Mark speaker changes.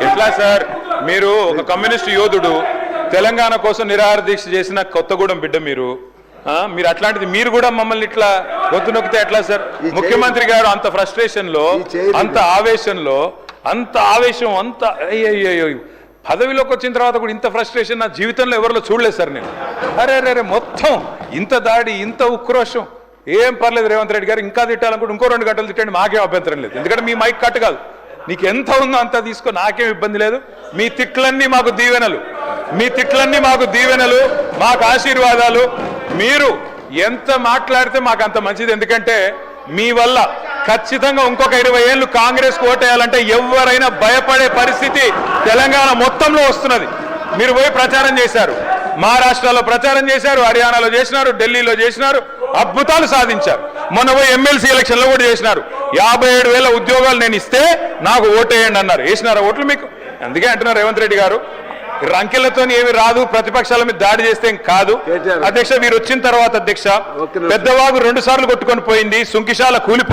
Speaker 1: ఎట్లా సార్ మీరు ఒక కమ్యూనిస్ట్ యోధుడు తెలంగాణ కోసం నిరాహార దీక్ష చేసిన కొత్తగూడెం బిడ్డ మీరు మీరు అట్లాంటిది మీరు కూడా మమ్మల్ని ఇట్లా గొంతు నొక్కితే ఎట్లా సార్? ముఖ్యమంత్రి గారు అంత ఫ్రస్ట్రేషన్ లో అంత ఆవేశంలో అంత ఆవేశం అంత అయ్యో పదవిలోకి వచ్చిన తర్వాత కూడా ఇంత ఫ్రస్ట్రేషన్ నా జీవితంలో ఎవరిలో చూడలేదు సార్ నేను. అరే మొత్తం ఇంత దాడి ఇంత ఉక్రోషం ఏం పర్లేదు రేవంత్ రెడ్డి గారు ఇంకా తిట్టాలనుకుంటే ఇంకో 2 గంటలు తిట్టండి, మాకేం అభ్యంతరం లేదు. ఎందుకంటే మీ మైక్ కట్ కాదు, నీకు ఎంత ఉందో అంత తీసుకో, నాకేం ఇబ్బంది లేదు. మీ తిట్లన్నీ మాకు దీవెనలు, మీ తిట్లన్నీ మాకు దీవెనలు, మాకు ఆశీర్వాదాలు. మీరు ఎంత మాట్లాడితే మాకు అంత మంచిది. ఎందుకంటే మీ వల్ల ఖచ్చితంగా ఇంకొక 20 ఏళ్ళు కాంగ్రెస్ ఓటేయాలంటే ఎవరైనా భయపడే పరిస్థితి తెలంగాణ మొత్తంలో వస్తున్నది. మీరు పోయి ప్రచారం చేశారు, మహారాష్ట్రలో ప్రచారం చేశారు, హర్యానాలో చేసినారు, ఢిల్లీలో చేసినారు, అద్భుతాలు సాధించారు. మొన్న పోయి ఎమ్మెల్సీ ఎలక్షన్లో కూడా చేసినారు. 57,000 ఉద్యోగాలు నేను ఇస్తే నాకు ఓటేయండి అన్నారు. వేసినారా ఓట్లు మీకు? అందుకే అంటున్నారు రేవంత్ రెడ్డి గారు రంకెలతో ఏమి రాదు, ప్రతిపక్షాల మీద దాడి చేస్తే ఏం కాదు. అధ్యక్ష మీరు వచ్చిన తర్వాత అధ్యక్ష పెద్దవాగు 2 సార్లు కొట్టుకొని పోయింది, సుంకిశాల కూలిపోయింది.